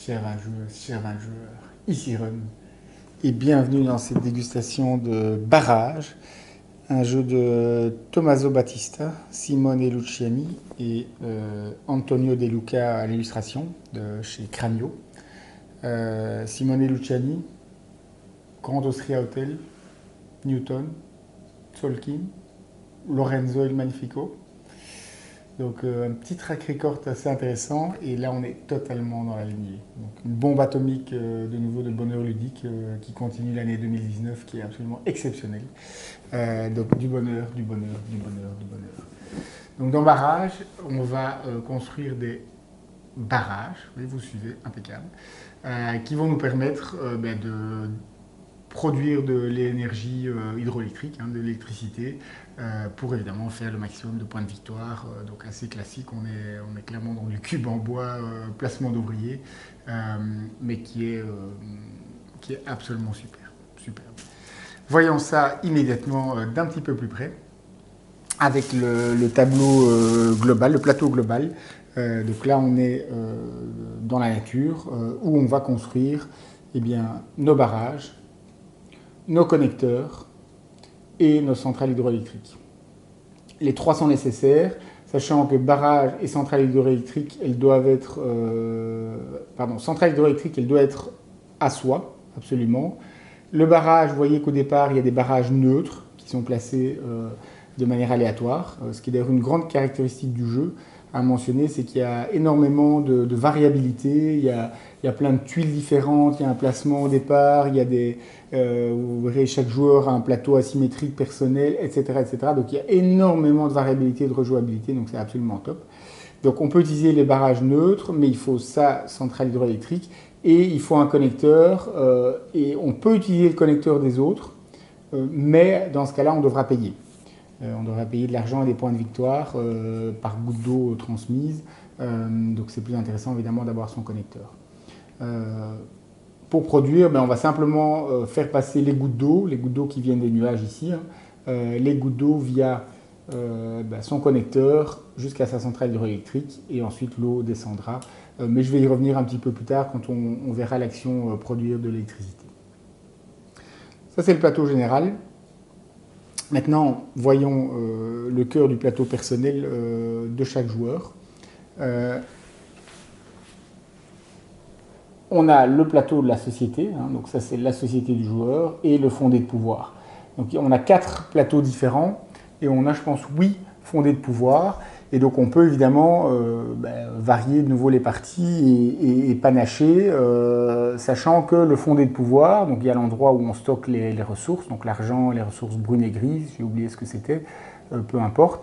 chers vingeurs, ici Ron, et bienvenue dans cette dégustation de Barrage, un jeu de Tommaso Battista, Simone Luciani et Antonio De Luca à l'illustration de chez Cranio. Simone Luciani, Grand Austria Hotel, Newton, Tolkien, Lorenzo il Magnifico. Donc un petit track record assez intéressant et là on est totalement dans la lignée. Donc une bombe atomique de nouveau de bonheur ludique qui continue l'année 2019 qui est absolument exceptionnelle. Donc du bonheur, du bonheur, du bonheur, du bonheur. Donc dans Barrage, on va construire des barrages, oui, vous suivez, impeccable, qui vont nous permettre de produire de l'énergie hydroélectrique, de l'électricité, pour évidemment faire le maximum de points de victoire. Donc assez classique, on est clairement dans du cube en bois, placement d'ouvriers, mais qui est absolument super, super. Voyons ça immédiatement d'un petit peu plus près, avec le tableau global, le plateau global. Donc là, on est dans la nature, où on va construire nos barrages, nos connecteurs et nos centrales hydroélectriques. Les trois sont nécessaires, sachant que barrage et centrale hydroélectrique, elles doivent être... centrale hydroélectrique, elle doit être à soi, absolument. Le barrage, vous voyez qu'au départ, il y a des barrages neutres qui sont placés de manière aléatoire, ce qui est d'ailleurs une grande caractéristique du jeu à mentionner, c'est qu'il y a énormément de variabilité, il y a plein de tuiles différentes, il y a un placement au départ, il y a vous verrez, chaque joueur a un plateau asymétrique personnel, etc., etc. Donc il y a énormément de variabilité et de rejouabilité, donc c'est absolument top. Donc on peut utiliser les barrages neutres, mais il faut sa centrale hydroélectrique, et il faut un connecteur, et on peut utiliser le connecteur des autres, mais dans ce cas-là, on devra payer. On devra payer de l'argent et des points de victoire par goutte d'eau transmise. Donc c'est plus intéressant évidemment d'avoir son connecteur. Pour produire, on va simplement faire passer les gouttes d'eau qui viennent des nuages ici, les gouttes d'eau via son connecteur jusqu'à sa centrale hydroélectrique et ensuite l'eau descendra. Mais je vais y revenir un petit peu plus tard quand on verra l'action produire de l'électricité. Ça c'est le plateau général. Maintenant, voyons le cœur du plateau personnel de chaque joueur. On a le plateau de la société, donc ça c'est la société du joueur, et le fondé de pouvoir. Donc on a 4 plateaux différents, et on a, je pense, 8 fondés de pouvoir. Et donc on peut évidemment varier de nouveau les parties et panacher, sachant que le fondé de pouvoir, donc il y a l'endroit où on stocke les ressources, donc l'argent, les ressources brunes et grises, j'ai oublié ce que c'était, peu importe.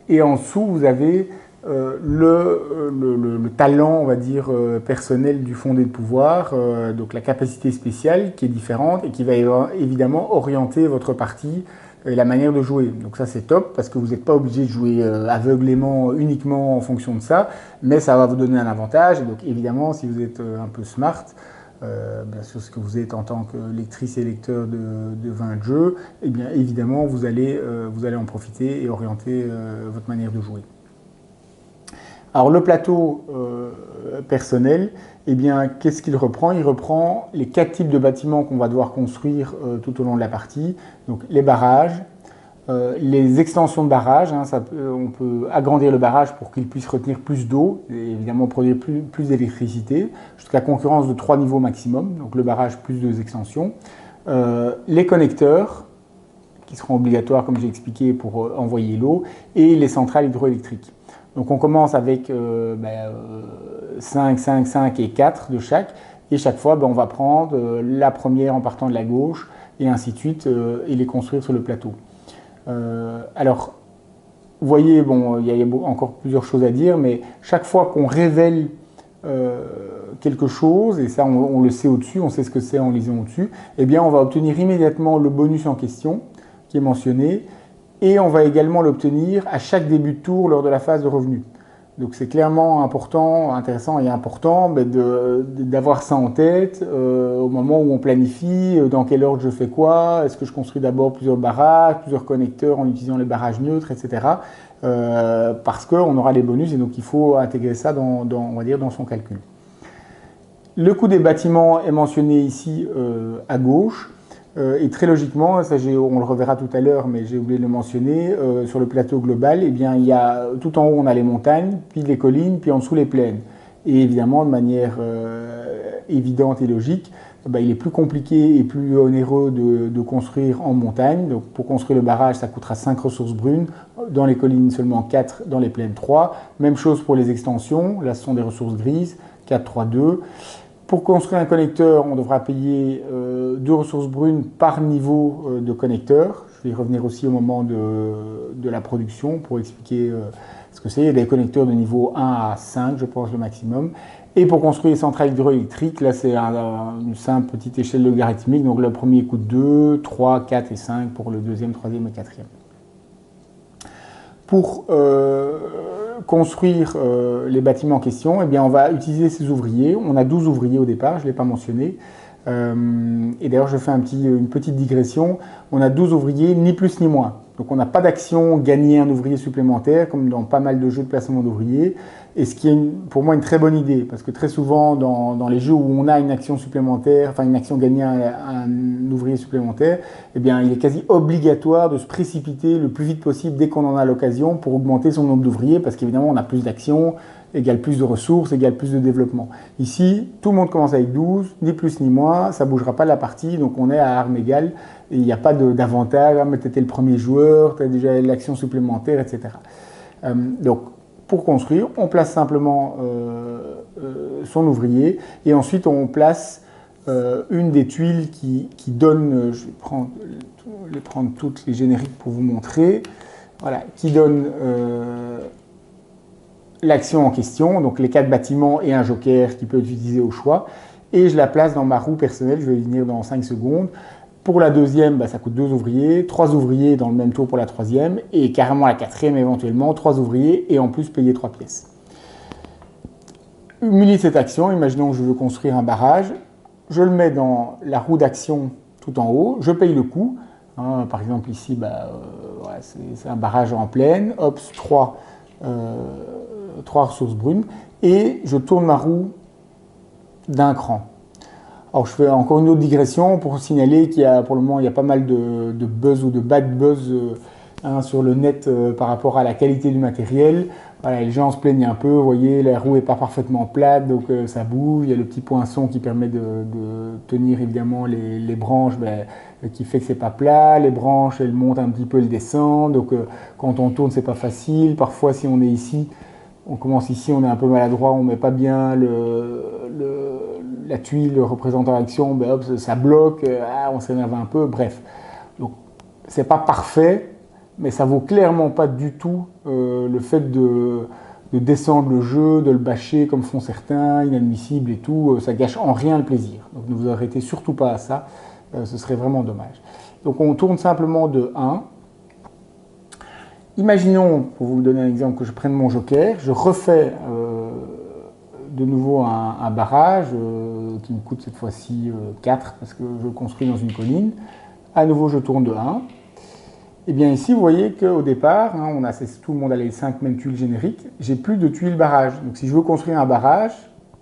Et en dessous, vous avez le talent, on va dire, personnel du fondé de pouvoir, donc la capacité spéciale qui est différente et qui va évidemment orienter votre partie et la manière de jouer. Donc ça c'est top parce que vous n'êtes pas obligé de jouer aveuglément uniquement en fonction de ça, mais ça va vous donner un avantage. Et donc évidemment si vous êtes un peu smart, bien sûr ce que vous êtes en tant que lectrice et lecteur de vin de jeu, et bien évidemment vous allez en profiter et orienter votre manière de jouer. Alors le plateau personnel, qu'est-ce qu'il reprend? Il reprend les 4 types de bâtiments qu'on va devoir construire tout au long de la partie. Donc les barrages, les extensions de barrages, on peut agrandir le barrage pour qu'il puisse retenir plus d'eau et évidemment produire plus d'électricité, jusqu'à concurrence de 3 niveaux maximum, donc le barrage plus 2 extensions. Les connecteurs, qui seront obligatoires comme j'ai expliqué pour envoyer l'eau, et les centrales hydroélectriques. Donc on commence avec 5, 5, 5 et 4 de chaque. Et chaque fois, on va prendre la première en partant de la gauche et ainsi de suite et les construire sur le plateau. Alors, vous voyez, il y a encore plusieurs choses à dire, mais chaque fois qu'on révèle quelque chose, et ça on le sait au-dessus, on sait ce que c'est en lisant au-dessus, on va obtenir immédiatement le bonus en question qui est mentionné. Et on va également l'obtenir à chaque début de tour lors de la phase de revenu. Donc c'est clairement intéressant et important d'avoir ça en tête au moment où on planifie, dans quel ordre je fais quoi, est-ce que je construis d'abord plusieurs barrages, plusieurs connecteurs en utilisant les barrages neutres, etc. Parce qu'on aura les bonus et donc il faut intégrer ça on va dire, dans son calcul. Le coût des bâtiments est mentionné ici à gauche. Et très logiquement, ça, on le reverra tout à l'heure, mais j'ai oublié de le mentionner, sur le plateau global, eh bien, il y a, tout en haut, on a les montagnes, puis les collines, puis en dessous les plaines. Et évidemment, de manière évidente et logique, il est plus compliqué et plus onéreux de construire en montagne. Donc, pour construire le barrage, ça coûtera 5 ressources brunes. Dans les collines, seulement 4. Dans les plaines, 3. Même chose pour les extensions. Là, ce sont des ressources grises. 4, 3, 2. Pour construire un connecteur, on devra payer 2 ressources brunes par niveau de connecteur. Je vais y revenir aussi au moment de la production pour expliquer ce que c'est. Il y a des connecteurs de niveau 1 à 5, je pense, le maximum. Et pour construire les centrales hydroélectriques, là, c'est une simple petite échelle logarithmique. Donc, le premier coûte 2, 3, 4 et 5 pour le deuxième, troisième et quatrième. Pour construire les bâtiments en question, eh bien, on va utiliser ces ouvriers. On a 12 ouvriers au départ, je ne l'ai pas mentionné. Et d'ailleurs, je fais une petite digression. On a 12 ouvriers, ni plus ni moins. Donc, on n'a pas d'action gagner un ouvrier supplémentaire, comme dans pas mal de jeux de placement d'ouvriers. Et ce qui est pour moi une très bonne idée, parce que très souvent, dans les jeux où on a une action supplémentaire, enfin une action gagner un ouvrier supplémentaire, eh bien, il est quasi obligatoire de se précipiter le plus vite possible dès qu'on en a l'occasion pour augmenter son nombre d'ouvriers, parce qu'évidemment, on a plus d'actions, égale plus de ressources, égale plus de développement. Ici, tout le monde commence avec 12, ni plus ni moins, ça ne bougera pas de la partie, donc on est à armes égales, et il n'y a pas d'avantage, mais tu étais le premier joueur, tu as déjà l'action supplémentaire, etc. Donc, pour construire, on place simplement son ouvrier, et ensuite on place une des tuiles qui donne, je vais prendre toutes les génériques pour vous montrer, voilà, qui donne l'action en question, donc les 4 bâtiments et un joker qui peut être utilisé au choix, et je la place dans ma roue personnelle, je vais y venir dans 5 secondes. Pour la deuxième, ça coûte 2 ouvriers, 3 ouvriers dans le même tour pour la troisième, et carrément la quatrième éventuellement, 3 ouvriers, et en plus payer 3 pièces. Muni de cette action, imaginons que je veux construire un barrage, je le mets dans la roue d'action tout en haut, je paye le coût. Par exemple ici, c'est un barrage en plaine, Ops 3 ressources brunes, et je tourne ma roue d'un cran. Alors je fais encore une autre digression pour signaler qu'il y a pour le moment il y a pas mal de buzz ou de bad buzz sur le net par rapport à la qualité du matériel. Voilà, les gens se plaignent un peu, vous voyez, la roue n'est pas parfaitement plate, donc ça bouge. Il y a le petit poinçon qui permet de tenir évidemment les branches, qui fait que c'est pas plat. Les branches, elles montent un petit peu, elles descendent. Donc quand on tourne, c'est pas facile. Parfois, si on est ici, on commence ici, on est un peu maladroit, on met pas bien la tuile représentant l'action, hop, ça bloque, on s'énerve un peu, bref. Donc, c'est pas parfait, mais ça vaut clairement pas du tout le fait de descendre le jeu, de le bâcher comme font certains, inadmissible et tout, ça gâche en rien le plaisir. Donc, ne vous arrêtez surtout pas à ça, ce serait vraiment dommage. Donc, on tourne simplement de 1. Imaginons, pour vous donner un exemple, que je prenne mon joker, je refais de nouveau un barrage qui me coûte cette fois-ci 4 parce que je le construis dans une colline. À nouveau, je tourne de 1. Et bien ici, vous voyez qu'au départ, tout le monde a les 5 mêmes tuiles génériques, j'ai plus de tuiles barrage. Donc si je veux construire un barrage,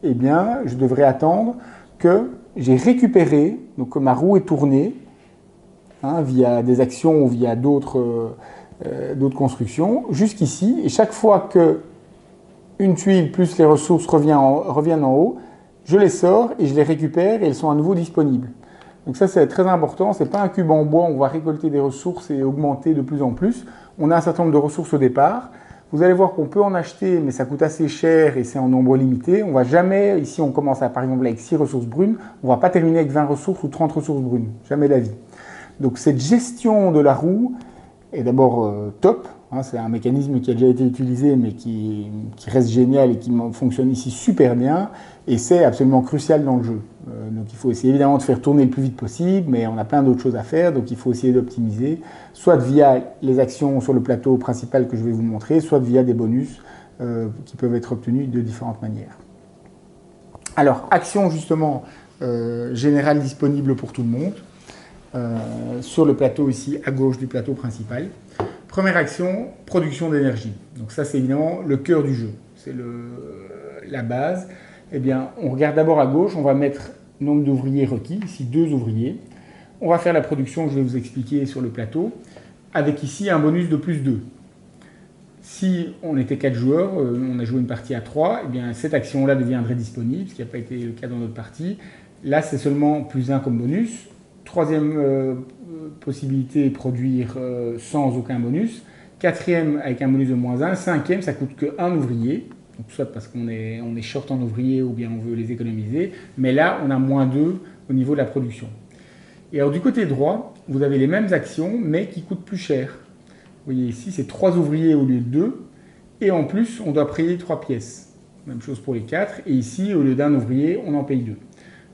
eh bien, je devrais attendre que j'ai récupéré, donc que ma roue est tournée, via des actions ou via d'autres constructions, jusqu'ici, et chaque fois que une tuile plus les ressources reviennent en haut, je les sors et je les récupère et elles sont à nouveau disponibles. Donc ça c'est très important, ce n'est pas un cube en bois, on va récolter des ressources et augmenter de plus en plus. On a un certain nombre de ressources au départ. Vous allez voir qu'on peut en acheter, mais ça coûte assez cher et c'est en nombre limité. On va jamais, ici on commence par exemple avec 6 ressources brunes, on ne va pas terminer avec 20 ressources ou 30 ressources brunes, jamais la vie. Donc cette gestion de la roue est d'abord top. C'est un mécanisme qui a déjà été utilisé mais qui reste génial et qui fonctionne ici super bien et c'est absolument crucial dans le jeu. Donc il faut essayer évidemment de faire tourner le plus vite possible mais on a plein d'autres choses à faire donc il faut essayer d'optimiser soit via les actions sur le plateau principal que je vais vous montrer, soit via des bonus qui peuvent être obtenus de différentes manières. Alors, action justement générale disponible pour tout le monde sur le plateau ici à gauche du plateau principal. Première action, production d'énergie. Donc ça, c'est évidemment le cœur du jeu. C'est la base. Eh bien, on regarde d'abord à gauche, on va mettre nombre d'ouvriers requis, ici 2 ouvriers. On va faire la production, je vais vous expliquer sur le plateau, avec ici un bonus de plus 2. Si on était 4 joueurs, on a joué une partie à 3, eh bien cette action-là deviendrait disponible, ce qui n'a pas été le cas dans notre partie. Là, c'est seulement plus 1 comme bonus. Troisième possibilité, produire sans aucun bonus. Quatrième, avec un bonus de moins 1. Cinquième, ça coûte que 1 ouvrier. Donc, soit parce qu'on est short en ouvriers ou bien on veut les économiser. Mais là, on a moins 2 au niveau de la production. Et alors du côté droit, vous avez les mêmes actions, mais qui coûtent plus cher. Vous voyez ici, c'est 3 ouvriers au lieu de 2. Et en plus, on doit payer 3 pièces. Même chose pour les 4. Et ici, au lieu d'un ouvrier, on en paye 2.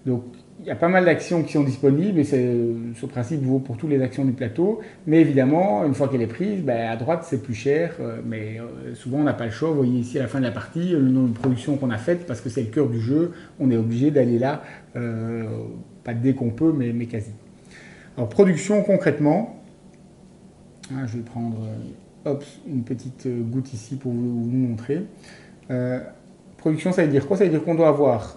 Donc, il y a pas mal d'actions qui sont disponibles et ce principe vaut pour toutes les actions du plateau. Mais évidemment, une fois qu'elle est prise, à droite, c'est plus cher. Mais souvent, on n'a pas le choix. Vous voyez ici, à la fin de la partie, le nombre de productions qu'on a faites, parce que c'est le cœur du jeu, on est obligé d'aller là, pas dès qu'on peut, mais quasi. Alors, production, concrètement, je vais prendre une petite goutte ici pour vous montrer. Production, ça veut dire quoi? Ça veut dire qu'on doit avoir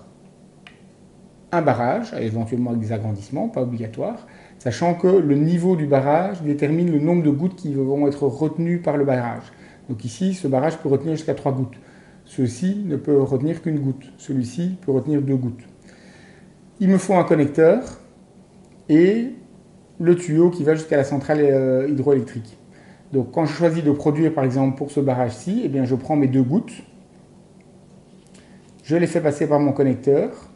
un barrage, éventuellement avec des agrandissements, pas obligatoire, sachant que le niveau du barrage détermine le nombre de gouttes qui vont être retenues par le barrage. Donc ici, ce barrage peut retenir jusqu'à 3 gouttes. Ceci ne peut retenir qu'une goutte. Celui-ci peut retenir 2 gouttes. Il me faut un connecteur et le tuyau qui va jusqu'à la centrale hydroélectrique. Donc quand je choisis de produire, par exemple, pour ce barrage-ci, eh bien, je prends mes 2 gouttes, je les fais passer par mon connecteur,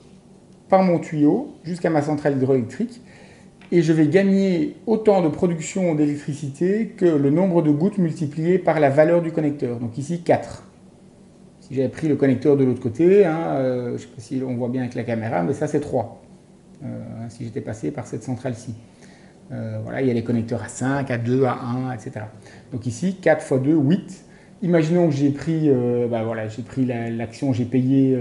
par mon tuyau jusqu'à ma centrale hydroélectrique et je vais gagner autant de production d'électricité que le nombre de gouttes multiplié par la valeur du connecteur. Donc ici 4. Si j'avais pris le connecteur de l'autre côté, je ne sais pas si on voit bien avec la caméra, mais ça c'est 3. Si j'étais passé par cette centrale-ci. Voilà, il y a les connecteurs à 5, à 2, à 1, etc. Donc ici 4 fois 2, 8. Imaginons que j'ai pris, l'action, j'ai payé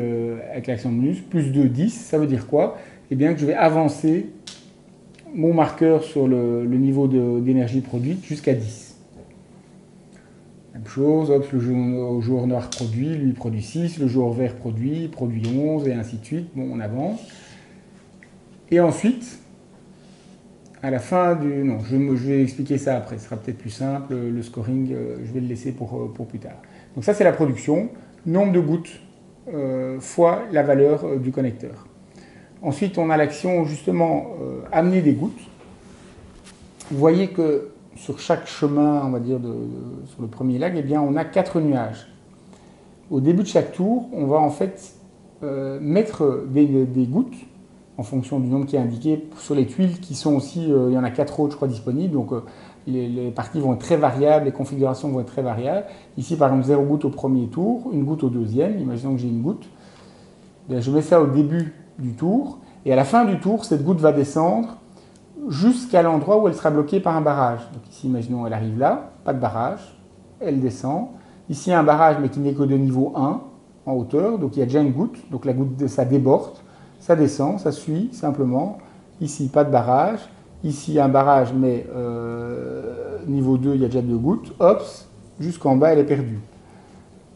avec l'action bonus, plus 2, 10. Ça veut dire quoi? Eh bien que je vais avancer mon marqueur sur le niveau d'énergie produite jusqu'à 10. Même chose, hop, le joueur noir produit, lui produit 6, le joueur vert produit 11, et ainsi de suite. Bon, on avance. Et ensuite, à la fin du... Non, je vais expliquer ça après, ce sera peut-être plus simple. Le scoring, je vais le laisser pour plus tard. Donc ça, c'est la production. Nombre de gouttes fois la valeur du connecteur. Ensuite, on a l'action, justement, amener des gouttes. Vous voyez que sur chaque chemin, on va dire, sur le premier lag, eh bien, on a 4 nuages. Au début de chaque tour, on va en fait mettre des gouttes en fonction du nombre qui est indiqué sur les tuiles qui sont aussi, il y en a 4 autres je crois disponibles, donc les parties vont être très variables, les configurations vont être très variables. Ici par exemple 0 goutte au premier tour, 1 goutte au deuxième, imaginons que j'ai une goutte. Bien, je mets ça au début du tour, et à la fin du tour, cette goutte va descendre jusqu'à l'endroit où elle sera bloquée par un barrage. Donc ici imaginons elle arrive là, pas de barrage, elle descend. Ici un barrage mais qui n'est que de niveau 1 en hauteur, donc il y a déjà une goutte, donc la goutte ça déborde. Ça descend, ça suit simplement. Ici, pas de barrage. Ici, un barrage, mais niveau 2, il y a déjà 2 gouttes. Hop, jusqu'en bas, elle est perdue.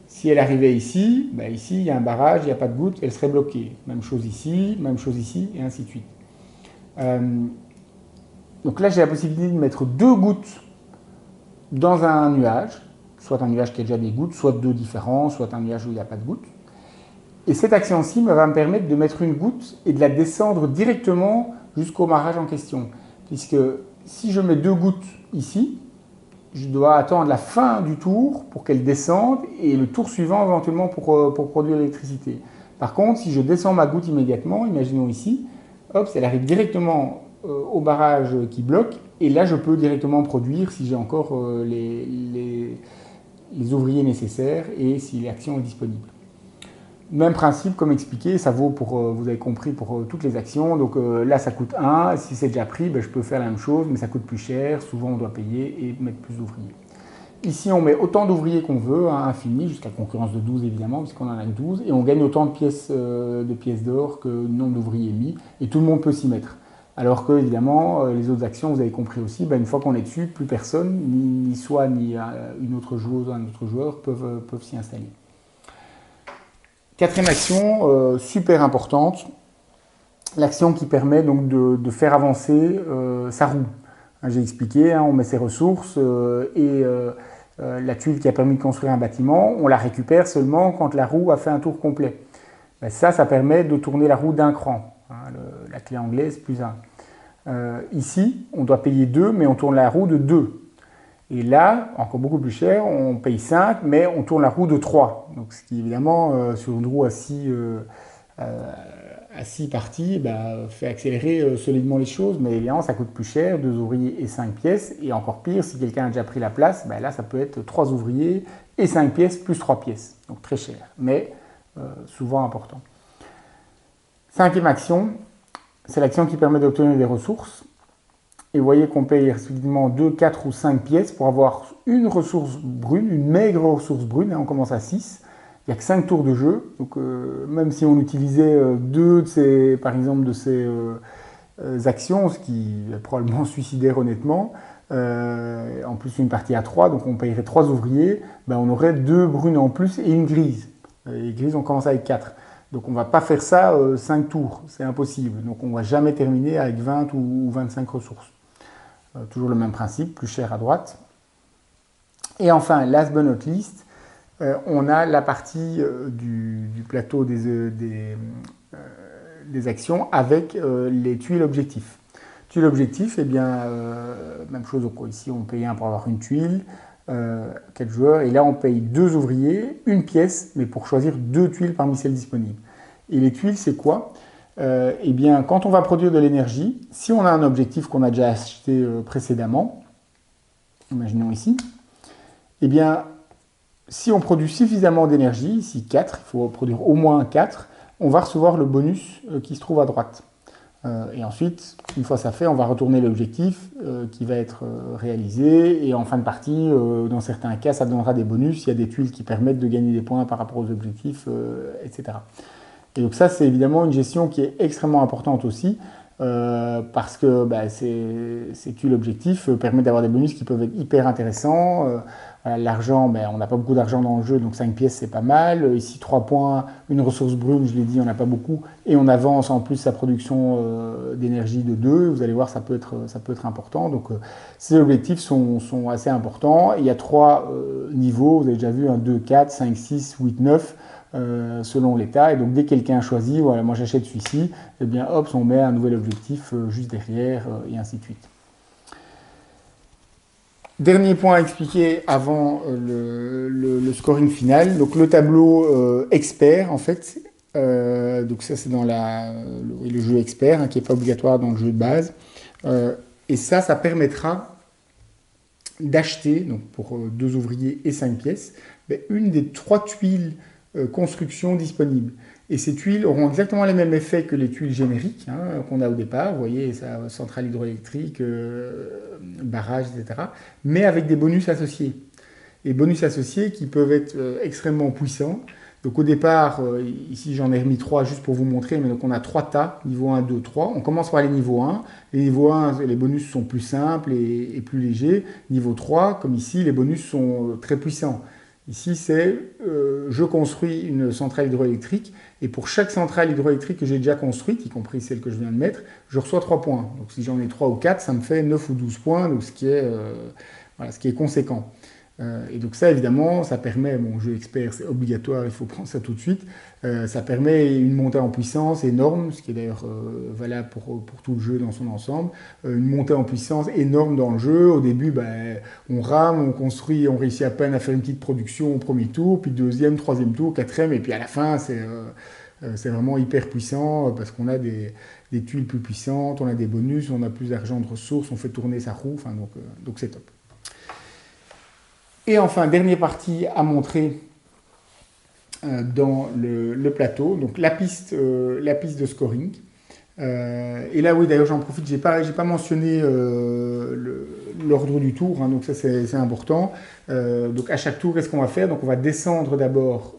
Si elle arrivait ici, ici, il y a un barrage, il n'y a pas de goutte, elle serait bloquée. Même chose ici, et ainsi de suite. Donc là, j'ai la possibilité de mettre 2 gouttes dans un nuage, soit un nuage qui a déjà des gouttes, soit 2 différents, soit un nuage où il n'y a pas de gouttes. Et cette action-ci va me permettre de mettre une goutte et de la descendre directement jusqu'au barrage en question. Puisque si je mets 2 gouttes ici, je dois attendre la fin du tour pour qu'elle descende et le tour suivant éventuellement pour produire l'électricité. Par contre, si je descends ma goutte immédiatement, imaginons ici, hop, elle arrive directement au barrage qui bloque et là je peux directement produire si j'ai encore les ouvriers nécessaires et si l'action est disponible. Même principe, comme expliqué, ça vaut pour, vous avez compris, pour toutes les actions. Donc là, ça coûte 1. Si c'est déjà pris, je peux faire la même chose, mais ça coûte plus cher. Souvent, on doit payer et mettre plus d'ouvriers. Ici, on met autant d'ouvriers qu'on veut, à infini, jusqu'à concurrence de 12 évidemment, puisqu'on en a que 12. Et on gagne autant de pièces d'or que le nombre d'ouvriers mis. Et tout le monde peut s'y mettre. Alors que, évidemment, les autres actions, vous avez compris aussi, une fois qu'on est dessus, plus personne, ni une autre joueuse ou un autre joueur, peuvent s'y installer. Quatrième action, super importante, l'action qui permet donc de faire avancer sa roue. J'ai expliqué, on met ses ressources et la tuile qui a permis de construire un bâtiment, on la récupère seulement quand la roue a fait un tour complet. Ben ça permet de tourner la roue d'un cran. La clé anglaise plus 1. Ici, on doit payer 2, mais on tourne la roue de 2. Et là, encore beaucoup plus cher, on paye 5, mais on tourne la roue de 3. Donc, ce qui, évidemment, sur une roue à 6 parties, fait accélérer solidement les choses, mais évidemment, ça coûte plus cher, 2 ouvriers et 5 pièces. Et encore pire, si quelqu'un a déjà pris la place, là, ça peut être 3 ouvriers et 5 pièces plus 3 pièces. Donc, très cher, mais souvent important. Cinquième action, c'est l'action qui permet d'obtenir des ressources. Et vous voyez qu'on paye respectivement 2, 4 ou 5 pièces pour avoir une ressource brune, une maigre ressource brune. On commence à 6. Il n'y a que 5 tours de jeu. Donc, même si on utilisait 2 de ces, par exemple, de ces actions, ce qui est probablement suicidaire honnêtement, en plus une partie à 3, donc on payerait 3 ouvriers, on aurait 2 brunes en plus et une grise. Les grises, on commence avec 4. Donc on ne va pas faire ça 5 tours, c'est impossible. Donc on ne va jamais terminer avec 20 ou 25 ressources. Toujours le même principe, plus cher à droite. Et enfin, last but not least, on a la partie du plateau des actions avec les tuiles objectifs. Tuiles objectifs, même chose, donc ici on paye 1 pour avoir une tuile, 4 joueurs, et là on paye 2 ouvriers, une pièce, mais pour choisir 2 tuiles parmi celles disponibles. Et les tuiles, c'est quoi ? Quand on va produire de l'énergie, si on a un objectif qu'on a déjà acheté précédemment, imaginons ici, si on produit suffisamment d'énergie, ici 4, il faut produire au moins 4, on va recevoir le bonus qui se trouve à droite. Et ensuite, une fois ça fait, on va retourner l'objectif qui va être réalisé, et en fin de partie, dans certains cas, ça donnera des bonus, il y a des tuiles qui permettent de gagner des points par rapport aux objectifs, etc. Et donc ça, c'est évidemment une gestion qui est extrêmement importante aussi, parce que ces tuiles objectifs permettent d'avoir des bonus qui peuvent être hyper intéressants. L'argent, on n'a pas beaucoup d'argent dans le jeu, donc 5 pièces, c'est pas mal. Ici, 3 points, une ressource brune, je l'ai dit, on n'a pas beaucoup. Et on avance en plus sa production d'énergie de 2. Vous allez voir, ça peut être important. Donc ces objectifs sont assez importants. Il y a 3 niveaux, vous avez déjà vu, 2, 4, 5, 6, 8, 9. Selon l'état, et donc dès que quelqu'un choisit, voilà, moi j'achète celui-ci, et bien hop, on met un nouvel objectif juste derrière, et ainsi de suite. Dernier point à expliquer avant le scoring final, donc le tableau expert en fait, donc ça c'est dans le jeu expert, qui n'est pas obligatoire dans le jeu de base, et ça permettra d'acheter, donc pour 2 ouvriers et 5 pièces, une des 3 tuiles construction disponible. Et ces tuiles auront exactement les mêmes effets que les tuiles génériques qu'on a au départ. Vous voyez, ça, centrale hydroélectrique, barrage, etc. Mais avec des bonus associés. Et bonus associés qui peuvent être extrêmement puissants. Donc au départ, ici j'en ai remis 3 juste pour vous montrer, mais donc on a 3 tas, niveau 1, 2, 3. On commence par les niveaux 1. Les niveaux 1, les bonus sont plus simples et plus légers. Niveau 3, comme ici, les bonus sont très puissants. Ici, c'est je construis une centrale hydroélectrique et pour chaque centrale hydroélectrique que j'ai déjà construite, y compris celle que je viens de mettre, je reçois 3 points. Donc si j'en ai 3 ou 4, ça me fait 9 ou 12 points, donc ce qui est conséquent. Et donc ça, évidemment, ça permet, jeu expert, c'est obligatoire, il faut prendre ça tout de suite, ça permet une montée en puissance énorme, ce qui est d'ailleurs valable pour tout le jeu dans son ensemble, une montée en puissance énorme dans le jeu. Au début, on rame, on construit, on réussit à peine à faire une petite production au premier tour, puis deuxième, troisième tour, quatrième, et puis à la fin, c'est vraiment hyper puissant, parce qu'on a des tuiles plus puissantes, on a des bonus, on a plus d'argent de ressources, on fait tourner sa roue, donc c'est top. Et enfin, dernière partie à montrer dans le plateau, donc la piste de scoring. Et là, oui, d'ailleurs, j'en profite, j'ai pas mentionné l'ordre du tour, donc ça c'est important. Donc à chaque tour, qu'est-ce qu'on va faire? Donc on va descendre d'abord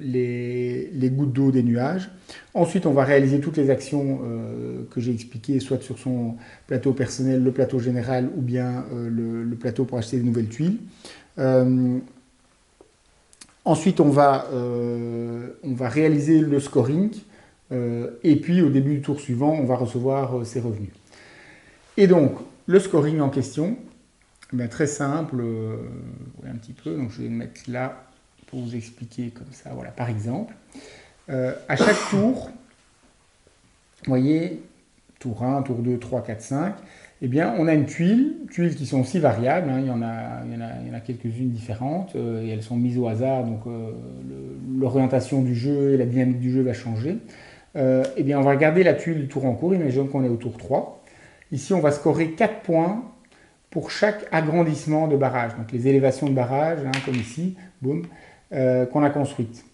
les gouttes d'eau des nuages. Ensuite, on va réaliser toutes les actions que j'ai expliquées, soit sur son plateau personnel, le plateau général, ou bien le plateau pour acheter de nouvelles tuiles. Ensuite, on va réaliser le scoring. Et puis, au début du tour suivant, on va recevoir ses revenus. Et donc, le scoring en question, ben, très simple, un petit peu. Donc, je vais le mettre là pour vous expliquer comme ça. Voilà, par exemple, à chaque tour, vous voyez, tour 1, tour 2, 3, 4, 5, eh bien, on a une tuiles qui sont aussi variables, hein, il y en a quelques-unes différentes, et elles sont mises au hasard, donc l'orientation du jeu et la dynamique du jeu va changer. Eh bien, on va regarder la tuile du tour en cours, imaginons qu'on est au tour 3. Ici, on va scorer 4 points pour chaque agrandissement de barrage, donc les élévations de barrage, hein, comme ici, boum, qu'on a construites.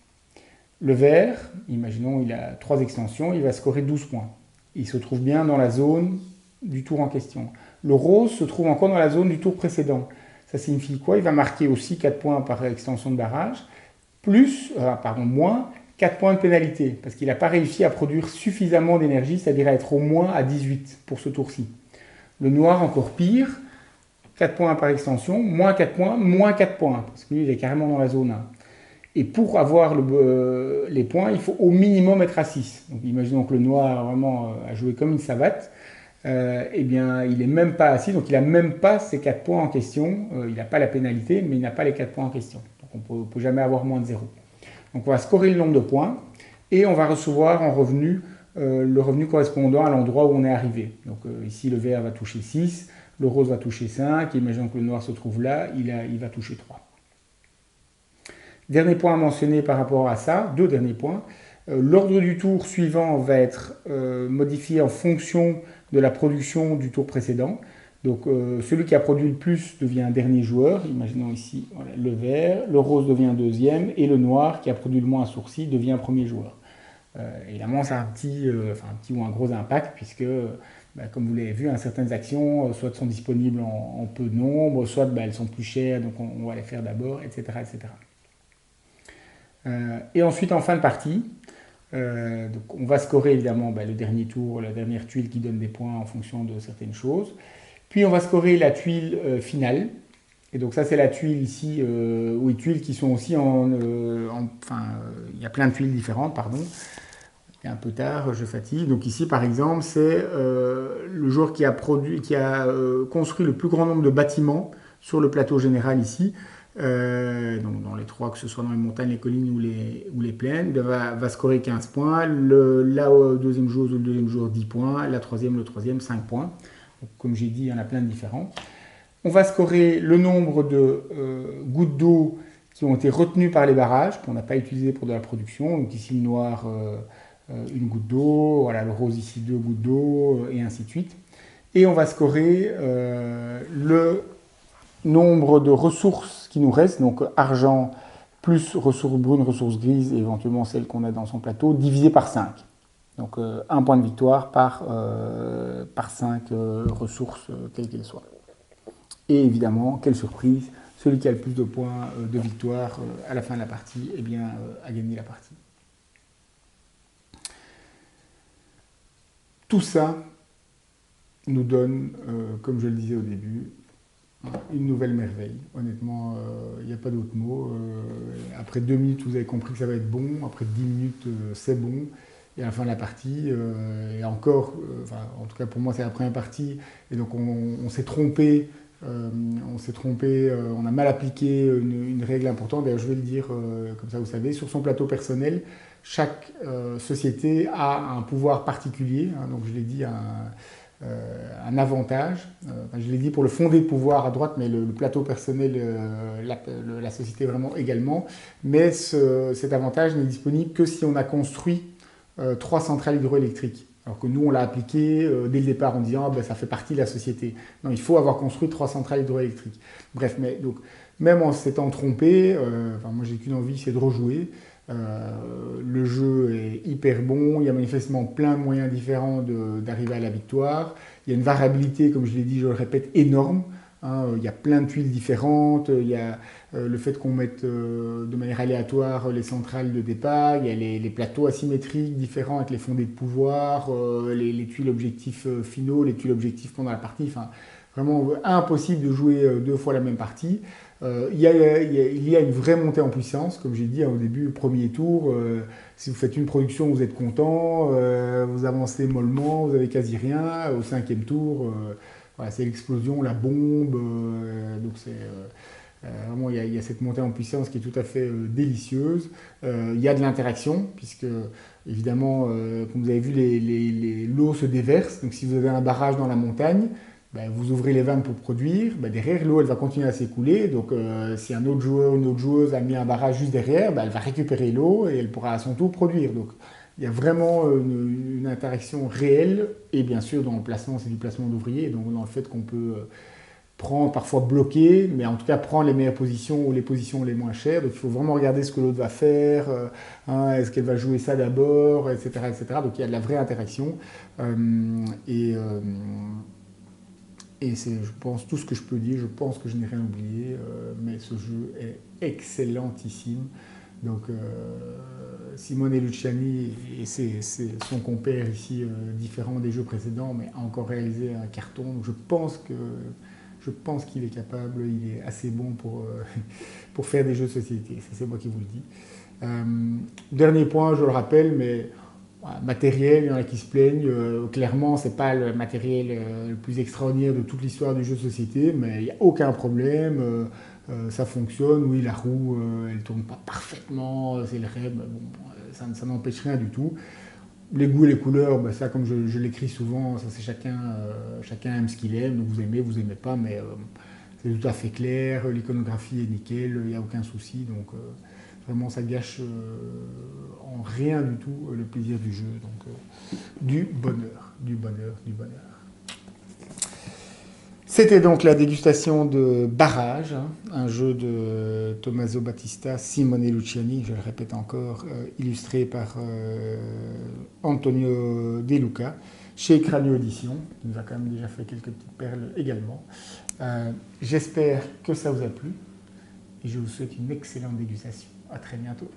Le vert, imaginons il a 3 extensions, il va scorer 12 points. Il se trouve bien dans la zone du tour en question. Le rose se trouve encore dans la zone du tour précédent. Ça signifie quoi? Il va marquer aussi 4 points par extension de barrage, moins 4 points de pénalité, parce qu'il n'a pas réussi à produire suffisamment d'énergie, c'est-à-dire à être au moins à 18 pour ce tour-ci. Le noir, encore pire, 4 points par extension, moins 4 points, moins 4 points, parce que lui, il est carrément dans la zone 1. Et pour avoir les points, il faut au minimum être à 6. Donc imaginons que le noir vraiment a joué comme une savate. Eh bien, il n'est même pas à 6, donc il n'a même pas ces 4 points en question. Il n'a pas la pénalité, mais il n'a pas les 4 points en question. Donc on ne peut jamais avoir moins de 0. Donc on va scorer le nombre de points et on va recevoir en revenu le revenu correspondant à l'endroit où on est arrivé. Donc ici, le vert va toucher 6, le rose va toucher 5, imaginons que le noir se trouve là, il va toucher 3. Dernier point à mentionner par rapport à ça, 2 derniers points. L'ordre du tour suivant va être modifié en fonction de la production du tour précédent. Donc celui qui a produit le plus devient dernier joueur. Imaginons ici voilà, le vert, le rose devient deuxième et le noir qui a produit le moins un sourcil devient premier joueur. Évidemment, ça a un petit ou un gros impact puisque, comme vous l'avez vu, certaines actions soit sont disponibles en peu de nombre, soit elles sont plus chères, donc on va les faire d'abord, etc. etc. Et ensuite, en fin de partie, donc on va scorer évidemment le dernier tour, la dernière tuile qui donne des points en fonction de certaines choses. Puis on va scorer la tuile finale. Et donc ça c'est la tuile ici, oui, tuiles qui sont aussi il y a plein de tuiles différentes, pardon. Il est un peu tard, je fatigue. Donc ici par exemple c'est le joueur qui a construit le plus grand nombre de bâtiments sur le plateau général ici. Donc dans les trois, que ce soit dans les montagnes, les collines ou les plaines, va scorer 15 points. La deuxième joueuse ou le deuxième joueur 10 points. La troisième, le troisième 5 points. Donc, comme j'ai dit, il y en a plein de différents. On va scorer le nombre de gouttes d'eau qui ont été retenues par les barrages, qu'on n'a pas utilisé pour de la production. Donc ici, le noir, une goutte d'eau. Voilà, le rose ici, 2 gouttes d'eau, et ainsi de suite. Et on va scorer le nombre de ressources qui nous restent, donc argent plus ressources brunes, ressources grises et éventuellement celles qu'on a dans son plateau, divisé par 5. Donc 1 point de victoire par 5 ressources, quelles qu'elles soient. Et évidemment, quelle surprise, celui qui a le plus de points de victoire à la fin de la partie, eh bien, a gagné la partie. Tout ça nous donne, comme je le disais au début, une nouvelle merveille. Honnêtement, il n'y a pas d'autre mot. Après 2 minutes, vous avez compris que ça va être bon. Après 10 minutes, c'est bon. Et à la fin de la partie, et encore, en tout cas pour moi, c'est la première partie. Et donc on s'est trompé. On a mal appliqué une règle importante. D'ailleurs, je vais le dire comme ça, vous savez, sur son plateau personnel, chaque société a un pouvoir particulier. Hein, donc je l'ai dit, un avantage. Je l'ai dit pour le fondé de pouvoir à droite, mais le plateau personnel, la société vraiment également. Mais cet avantage n'est disponible que si on a construit 3 centrales hydroélectriques. Alors que nous, on l'a appliqué dès le départ en disant ça fait partie de la société. Non, il faut avoir construit 3 centrales hydroélectriques. Bref, mais donc, même en s'étant trompé, moi j'ai qu'une envie, c'est de rejouer. Le jeu est hyper bon, il y a manifestement plein de moyens différents d'arriver à la victoire. Il y a une variabilité, comme je l'ai dit, je le répète, énorme. Hein, il y a plein de tuiles différentes, il y a le fait qu'on mette de manière aléatoire les centrales de départ, il y a les plateaux asymétriques différents avec les fondés de pouvoir, les tuiles objectifs finaux, les tuiles objectifs pendant la partie. Enfin, vraiment impossible de jouer 2 fois la même partie. Il y a une vraie montée en puissance, comme j'ai dit au début, premier tour. Si vous faites une production, vous êtes content, vous avancez mollement, vous avez quasi rien. Au cinquième tour, voilà, c'est l'explosion, la bombe. Donc c'est vraiment, il y a cette montée en puissance qui est tout à fait délicieuse. Il y a de l'interaction, puisque évidemment, comme vous avez vu, l'eau se déverse. Donc si vous avez un barrage dans la montagne, ben, vous ouvrez les vannes pour produire, ben, derrière l'eau elle va continuer à s'écouler, donc si un autre joueur ou une autre joueuse a mis un barrage juste derrière, ben, elle va récupérer l'eau et elle pourra à son tour produire. Donc il y a vraiment une interaction réelle, et bien sûr dans le placement c'est du placement d'ouvriers, donc dans le fait qu'on peut prendre, parfois bloquer, mais en tout cas prendre les meilleures positions ou les positions les moins chères, donc il faut vraiment regarder ce que l'autre va faire, hein, est-ce qu'elle va jouer ça d'abord, etc., etc. Donc il y a de la vraie interaction, et... et c'est, je pense, tout ce que je peux dire. Je pense que je n'ai rien oublié, mais ce jeu est excellentissime. Donc, Simone Luciani et son compère ici, différent des jeux précédents, mais a encore réalisé un carton. Donc, je pense qu'il est capable, il est assez bon pour faire des jeux de société. Ça, c'est moi qui vous le dis. Dernier point, je le rappelle, mais matériel, il y en a qui se plaignent. Clairement, c'est pas le matériel le plus extraordinaire de toute l'histoire du jeu de société, mais il n'y a aucun problème. Ça fonctionne. Oui, la roue, elle tourne pas parfaitement. C'est le rêve. Bon, ça n'empêche rien du tout. Les goûts et les couleurs, ben ça, comme je l'écris souvent, ça c'est chacun aime ce qu'il aime. Donc vous aimez pas, mais c'est tout à fait clair. L'iconographie est nickel, il n'y a aucun souci. Donc vraiment, ça gâche en rien du tout le plaisir du jeu. Donc, du bonheur, du bonheur, du bonheur. C'était donc la dégustation de Barrage, hein, un jeu de Tommaso Battista, Simone Luciani, je le répète encore, illustré par Antonio De Luca, chez Cranio Édition, qui nous a quand même déjà fait quelques petites perles également. J'espère que ça vous a plu et je vous souhaite une excellente dégustation. À très bientôt.